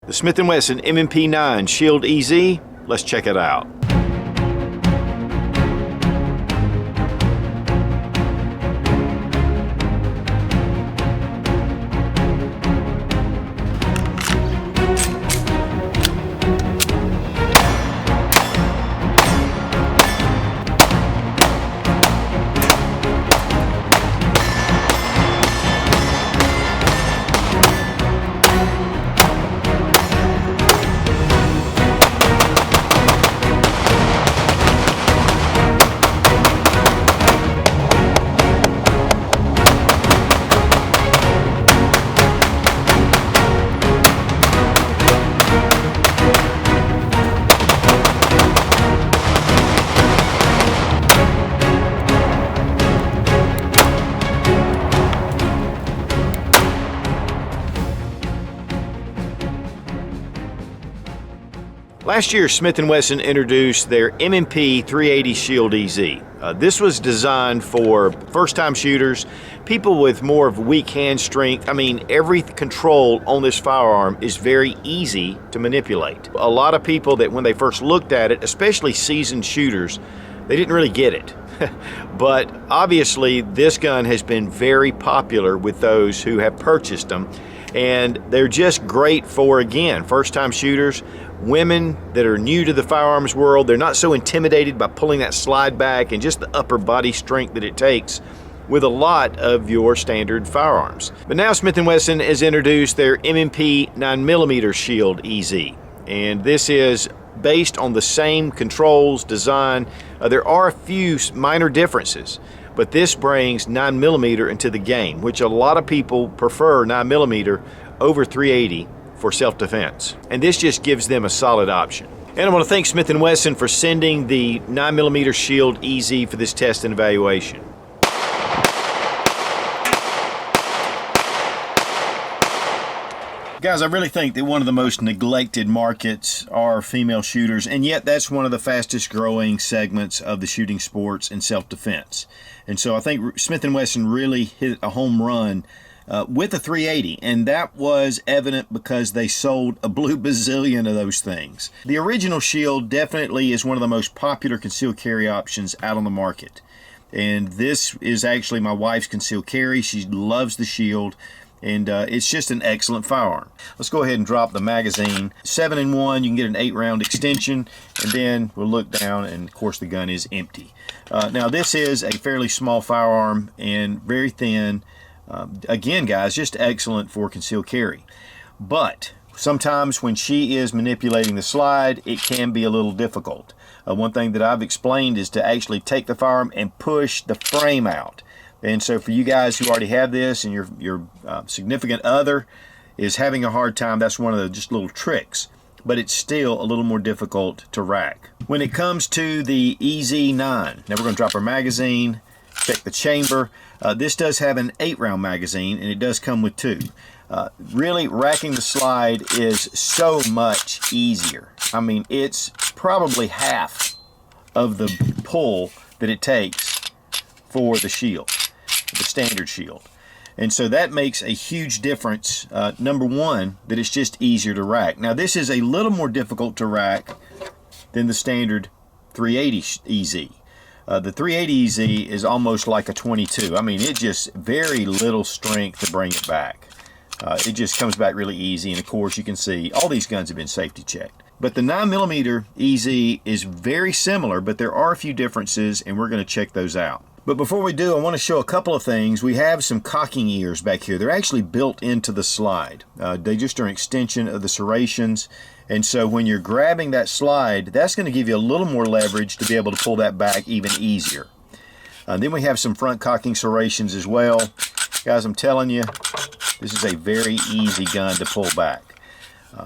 The Smith & Wesson M&P 9 Shield EZ, let's check it out. Last year, Smith & Wesson introduced their M&P 380 Shield EZ. This was designed for first-time shooters, people with more of weak hand strength. I mean, every control on this firearm is very easy to manipulate. A lot of people that when they first looked at it, especially seasoned shooters, they didn't really get it. But obviously, this gun has been very popular with those who have purchased them. And they're just great for, again, first-time shooters, women that are new to the firearms world. They're not so intimidated by pulling that slide back and just the upper body strength that it takes with a lot of your standard firearms. But now Smith & Wesson has introduced their M&P 9mm Shield EZ. And this is based on the same controls, design. There are a few minor differences, but this brings 9mm into the game, which a lot of people prefer 9mm over 380 for self-defense. And this just gives them a solid option. And I want to thank Smith & Wesson for sending the 9mm Shield EZ for this test and evaluation. Guys, I really think that one of the most neglected markets are female shooters, and yet that's one of the fastest growing segments of the shooting sports and self-defense. And so I think Smith & Wesson really hit a home run with the 380, and that was evident because they sold a blue bazillion of those things. The original Shield definitely is one of the most popular concealed carry options out on the market. And this is actually my wife's concealed carry. She loves the Shield. And it's just an excellent firearm. Let's go ahead and drop the magazine. 7-in-1, you can get an 8-round extension, and then we'll look down, and of course the gun is empty. Now this is a fairly small firearm and very thin. Again, guys, just excellent for concealed carry. But sometimes when she is manipulating the slide, it can be a little difficult. One thing that I've explained is to actually take the firearm and push the frame out. And so for you guys who already have this and your significant other is having a hard time, that's one of the just little tricks. But it's still a little more difficult to rack. When it comes to the EZ9, now we're going to drop our magazine, check the chamber. This does have an 8-round magazine, and it does come with 2. Really, racking the slide is so much easier. I mean, it's probably half of the pull that it takes for the Shield, the standard Shield. And so that makes a huge difference. Number one, that it's just easier to rack. Now this is a little more difficult to rack than the standard 380 EZ. The 380 EZ is almost like a 22. I mean, it just very little strength to bring it back. It just comes back really easy. And of course you can see all these guns have been safety checked. But the 9mm EZ is very similar, but there are a few differences, and we're going to check those out. But before we do, I want to show a couple of things. We have some cocking ears back here. They're actually built into the slide. They just are an extension of the serrations. And so when you're grabbing that slide, that's going to give you a little more leverage to be able to pull that back even easier. Then we have some front cocking serrations as well. Guys, I'm telling you, this is a very easy gun to pull back.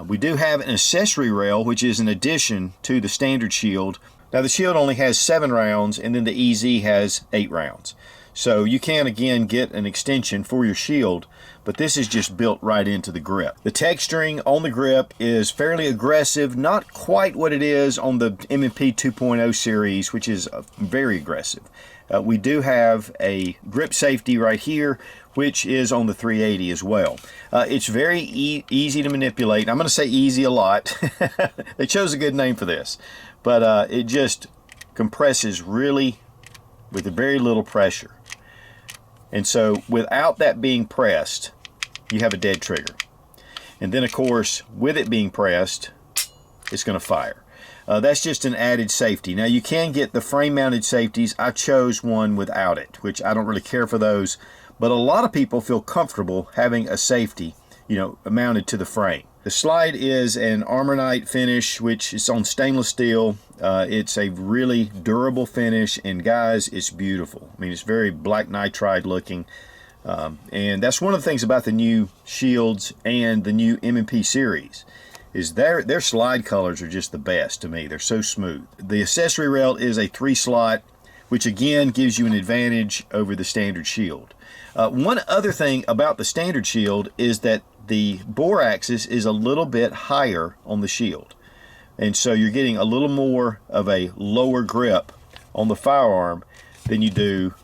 We do have an accessory rail, which is an addition to the standard Shield. Now the Shield only has 7 rounds, and then the EZ has 8 rounds. So you can again get an extension for your Shield, but this is just built right into the grip. The texturing on the grip is fairly aggressive, not quite what it is on the M&P 2.0 series, which is very aggressive. We do have a grip safety right here, which is on the 380 as well. It's very easy to manipulate. I'm going to say easy a lot. They chose a good name for this, but it just compresses really with very little pressure. And so without that being pressed, you have a dead trigger. And then of course, with it being pressed, it's going to fire. That's just an added safety. Now you can get the frame mounted safeties. I chose one without it, which I don't really care for those, but a lot of people feel comfortable having a safety, mounted to the frame. The slide is an Armornite finish, which is on stainless steel. It's a really durable finish, and guys, it's beautiful. I mean, it's very black nitride looking. And that's one of the things about the new Shields and the new M&P series, is their slide colors are just the best to me. They're so smooth. The accessory rail is a 3-slot, which again gives you an advantage over the standard Shield. One other thing about the standard Shield is that the bore axis is a little bit higher on the Shield. And so you're getting a little more of a lower grip on the firearm than you do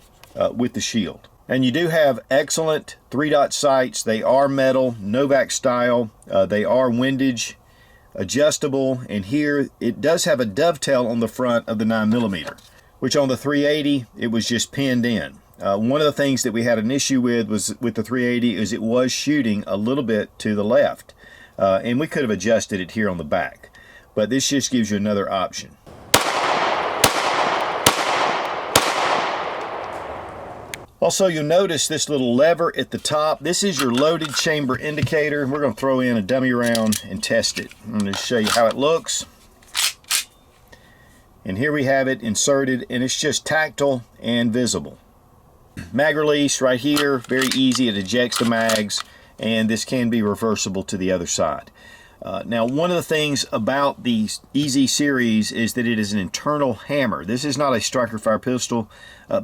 with the Shield. And you do have excellent 3-dot sights. They are metal, Novak style. They are windage adjustable. And here it does have a dovetail on the front of the 9mm, which on the 380, it was just pinned in. One of the things that we had an issue with the 380 is it was shooting a little bit to the left. And we could have adjusted it here on the back. But this just gives you another option. Also, you'll notice this little lever at the top. This is your loaded chamber indicator. We're going to throw in a dummy round and test it. I'm going to show you how it looks. And here we have it inserted, and it's just tactile and visible. Mag release right here, very easy. It ejects the mags, and this can be reversible to the other side. Now, one of the things about the EZ series is that it is an internal hammer. This is not a striker fire pistol,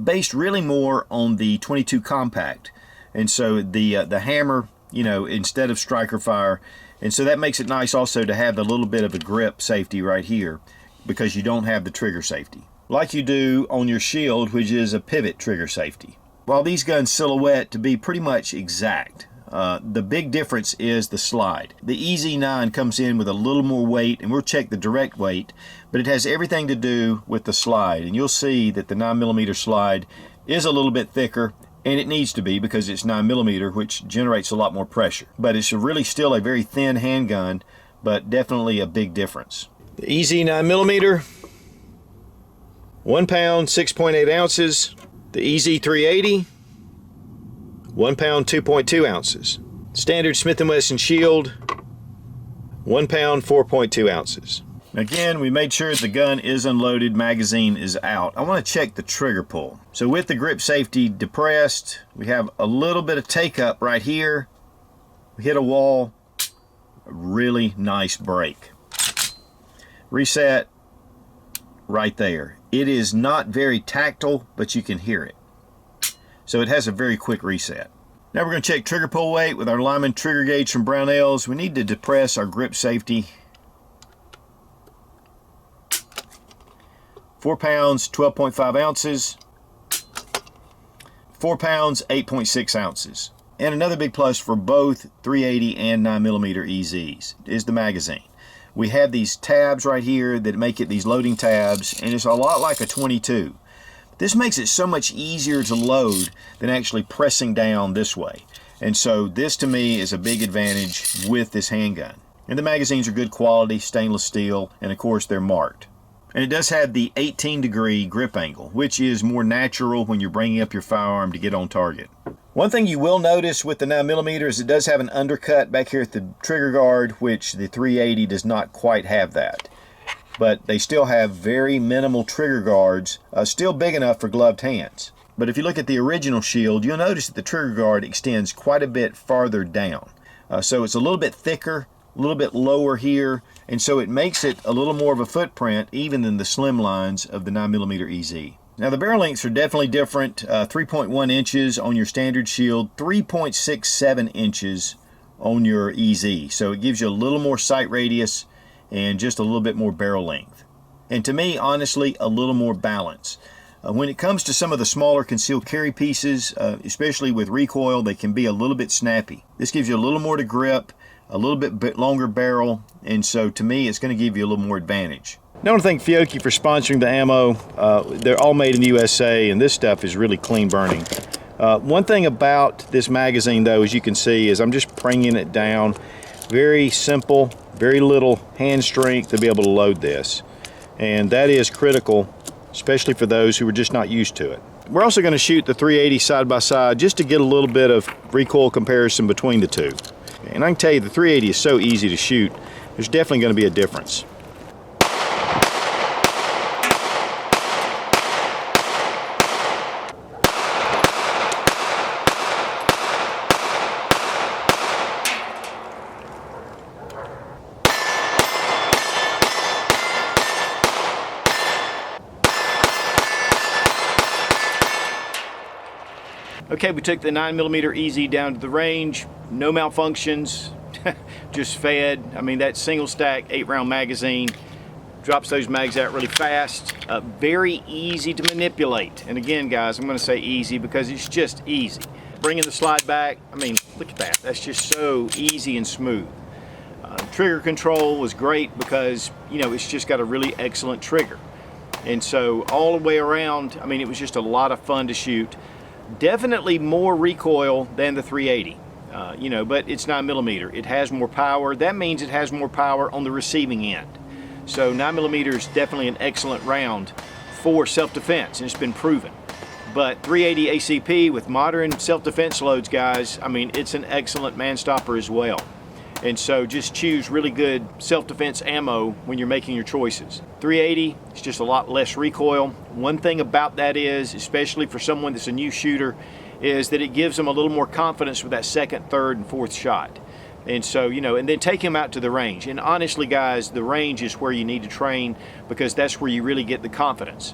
based really more on the 22 compact. And so the hammer, instead of striker fire, and so that makes it nice also to have a little bit of a grip safety right here, because you don't have the trigger safety like you do on your Shield, which is a pivot trigger safety. While these guns silhouette to be pretty much exact, the big difference is the slide. The EZ9 comes in with a little more weight, and we'll check the direct weight, but it has everything to do with the slide. And you'll see that the 9mm slide is a little bit thicker, and it needs to be because it's 9mm, which generates a lot more pressure. But it's really still a very thin handgun, but definitely a big difference. The EZ 9mm, 1 pound, 6.8 ounces. The EZ 380, 1 pound, 2.2 ounces. Standard Smith & Wesson Shield, 1 pound, 4.2 ounces. Again, we made sure the gun is unloaded, magazine is out. I want to check the trigger pull. So with the grip safety depressed, we have a little bit of take up right here. We hit a wall, a really nice break. Reset right there. It is not very tactile, but you can hear it. So it has a very quick reset. Now we're going to check trigger pull weight with our Lyman trigger gauge from Brownells. We need to depress our grip safety. 4 pounds, 12.5 ounces. 4 pounds, 8.6 ounces. And another big plus for both 380 and 9mm EZs is the magazine. We have these tabs right here that make it these loading tabs, and it's a lot like a 22. This makes it so much easier to load than actually pressing down this way. And so this to me is a big advantage with this handgun. And the magazines are good quality, stainless steel, and of course they're marked. And it does have the 18-degree grip angle, which is more natural when you're bringing up your firearm to get on target. One thing you will notice with the 9mm is it does have an undercut back here at the trigger guard, which the 380 does not quite have that. But they still have very minimal trigger guards, still big enough for gloved hands. But if you look at the original Shield, you'll notice that the trigger guard extends quite a bit farther down. So it's a little bit thicker, a little bit lower here, and so it makes it a little more of a footprint even than the slim lines of the 9mm EZ. Now the barrel lengths are definitely different. 3.1 inches on your standard Shield, 3.67 inches on your EZ. So it gives you a little more sight radius and just a little bit more barrel length. And to me, honestly, a little more balance. When it comes to some of the smaller concealed carry pieces, especially with recoil, they can be a little bit snappy. This gives you a little more to grip, a little bit longer barrel, and so to me it's going to give you a little more advantage. Now I want to thank Fiocchi for sponsoring the ammo. They're all made in the USA, and this stuff is really clean burning. One thing about this magazine though, as you can see, is I'm just bringing it down. Very simple, very little hand strength to be able to load this, and that is critical, especially for those who are just not used to it. We're also going to shoot the 380 side by side just to get a little bit of recoil comparison between the two. And I can tell you the 380 is so easy to shoot, there's definitely going to be a difference. Okay, we took the 9mm EZ down to the range, no malfunctions, just fed. I mean, that single stack 8-round magazine drops those mags out really fast. Very easy to manipulate. And again, guys, I'm going to say easy because it's just easy. Bringing the slide back, I mean, look at that. That's just so easy and smooth. Trigger control was great because, you know, it's just got a really excellent trigger. And so all the way around, I mean, it was just a lot of fun to shoot. Definitely more recoil than the 380, you know, but it's 9mm. It has more power. That means it has more power on the receiving end. So 9mm is definitely an excellent round for self-defense, and it's been proven. But 380 ACP with modern self-defense loads, guys, I mean, it's an excellent man stopper as well. And so just choose really good self-defense ammo when you're making your choices. 380 is just a lot less recoil. One thing about that is, especially for someone that's a new shooter, is that it gives them a little more confidence with that second, third, and fourth shot. And so, you know, and then take him out to the range. And honestly, guys, the range is where you need to train because that's where you really get the confidence.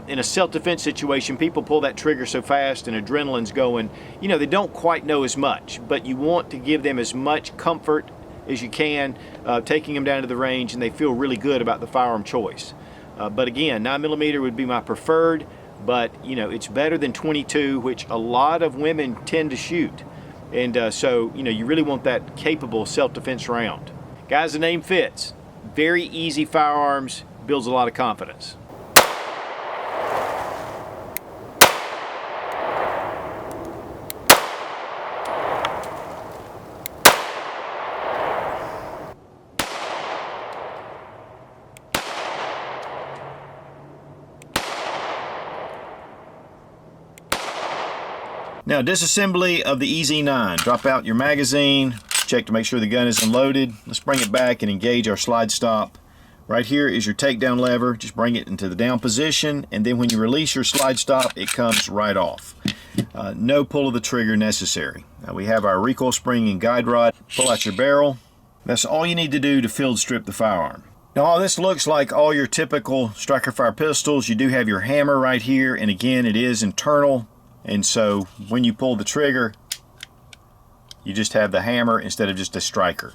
In a self-defense situation, people pull that trigger so fast and adrenaline's going, you know, they don't quite know as much, but you want to give them as much comfort as you can, taking them down to the range, and they feel really good about the firearm choice. But again, 9mm would be my preferred, but you know, it's better than 22, which a lot of women tend to shoot. And so, you know, you really want that capable self-defense round. Guys, the name fits. Very easy firearms, builds a lot of confidence. Now, disassembly of the EZ9. Drop out your magazine, check to make sure the gun is unloaded. Let's bring it back and engage our slide stop. Right here is your takedown lever. Just bring it into the down position, and then when you release your slide stop, it comes right off. No pull of the trigger necessary. Now we have our recoil spring and guide rod. Pull out your barrel. That's all you need to do to field strip the firearm. Now all this looks like all your typical striker fire pistols. You do have your hammer right here, and again, it is internal. And so when you pull the trigger, you just have the hammer instead of just a striker.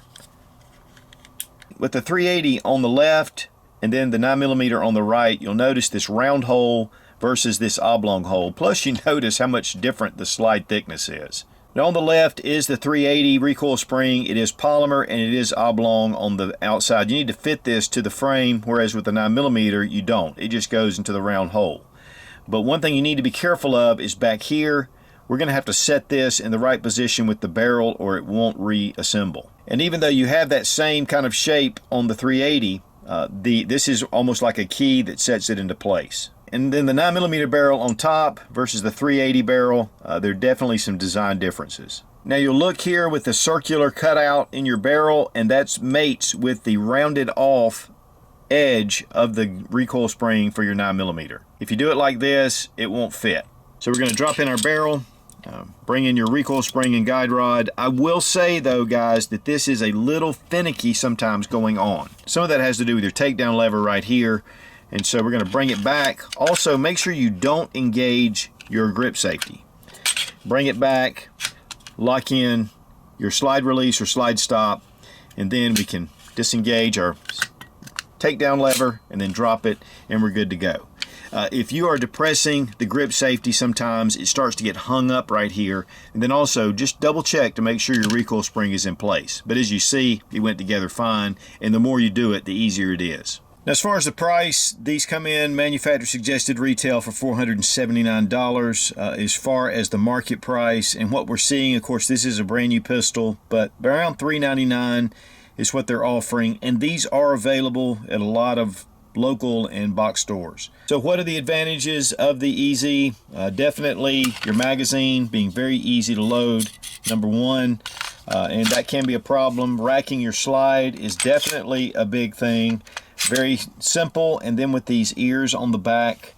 With the 380 on the left and then the 9mm on the right, you'll notice this round hole versus this oblong hole. Plus you notice how much different the slide thickness is. Now on the left is the 380 recoil spring. It is polymer and it is oblong on the outside. You need to fit this to the frame, whereas with the 9mm you don't. It just goes into the round hole. But one thing you need to be careful of is back here. We're going to have to set this in the right position with the barrel or it won't reassemble. And even though you have that same kind of shape on the 380, this is almost like a key that sets it into place. And then the 9mm barrel on top versus the 380 barrel, there are definitely some design differences. Now you'll look here with the circular cutout in your barrel, and that's mates with the rounded off edge of the recoil spring for your 9mm. If you do it like this, it won't fit. So we're going to drop in our barrel, bring in your recoil spring and guide rod. I will say though, guys, that this is a little finicky sometimes going on. Some of that has to do with your takedown lever right here, and so we're going to bring it back. Also, make sure you don't engage your grip safety. Bring it back, lock in your slide release or slide stop, and then we can disengage our takedown lever and then drop it, and we're good to go. If you are depressing the grip safety, sometimes it starts to get hung up right here. And then also just double check to make sure your recoil spring is in place. But as you see, it went together fine, and the more you do it, the easier it is. Now, as far as the price, these come in manufacturer suggested retail for $479 as far as the market price. And what we're seeing, of course, this is a brand new pistol, but around $399 is what they're offering. And these are available at a lot of local and box stores. So what are the advantages of the EZ? Definitely your magazine being very easy to load, number one. And that can be a problem. Racking your slide is definitely a big thing. Very simple, and then with these ears on the back,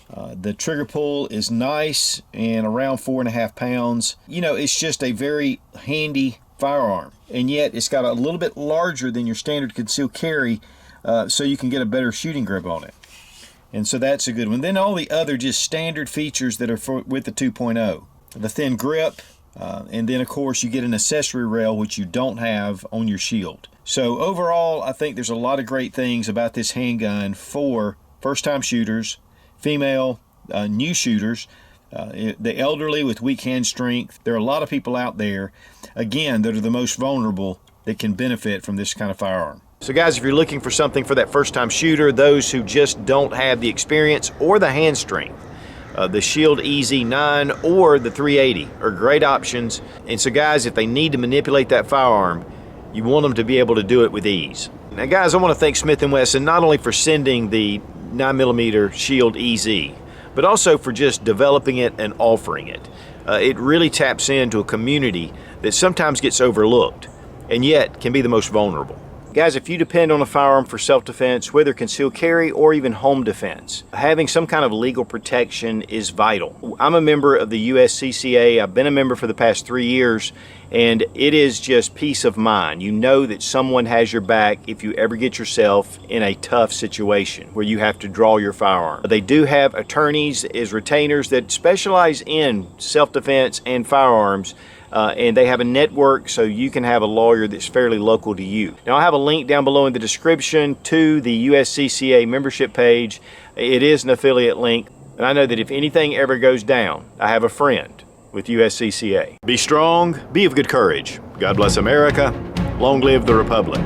the trigger pull is nice and around 4.5 pounds. You know, it's just a very handy firearm, and yet it's got a little bit larger than your standard concealed carry, so you can get a better shooting grip on it. And so that's a good one. Then all the other just standard features that are with the 2.0. The thin grip, and then of course you get an accessory rail, which you don't have on your Shield. So overall, I think there's a lot of great things about this handgun for first-time shooters, female, new shooters, the elderly with weak hand strength. There are a lot of people out there, again, that are the most vulnerable that can benefit from this kind of firearm. So guys, if you're looking for something for that first-time shooter, those who just don't have the experience or the hand strength, the Shield EZ9 or the 380 are great options. And so guys, if they need to manipulate that firearm, you want them to be able to do it with ease. Now guys, I want to thank Smith & Wesson not only for sending the 9mm Shield EZ, but also for just developing it and offering it. It really taps into a community that sometimes gets overlooked and yet can be the most vulnerable. Guys, if you depend on a firearm for self-defense, whether concealed carry or even home defense, having some kind of legal protection is vital. I'm a member of the USCCA. I've been a member for the past 3 years, and it is just peace of mind. You know that someone has your back if you ever get yourself in a tough situation where you have to draw your firearm. They do have attorneys as retainers that specialize in self-defense and firearms. And they have a network, so you can have a lawyer that's fairly local to you. Now, I have a link down below in the description to the USCCA membership page. It is an affiliate link, and I know that if anything ever goes down, I have a friend with USCCA. Be strong, be of good courage. God bless America. Long live the Republic.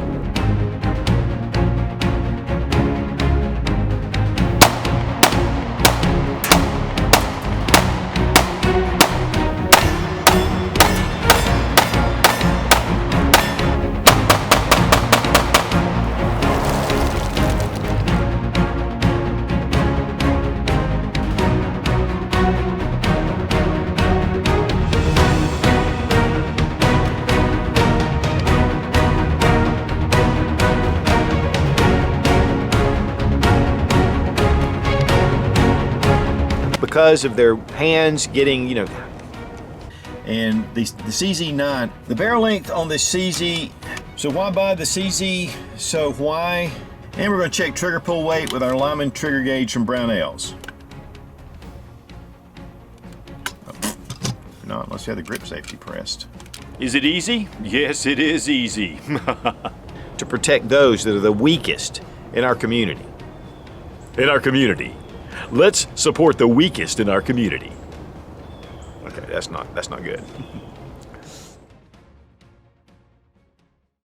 Because of their hands getting, you know. And the CZ9, the barrel length on the CZ, so why buy the CZ? So why? And we're going to check trigger pull weight with our Lyman trigger gauge from Brownells. Not unless you have the grip safety pressed. Is it easy? Yes, it is easy. To protect those that are the weakest in our community. In our community. Let's support the weakest in our community. Okay, that's not good.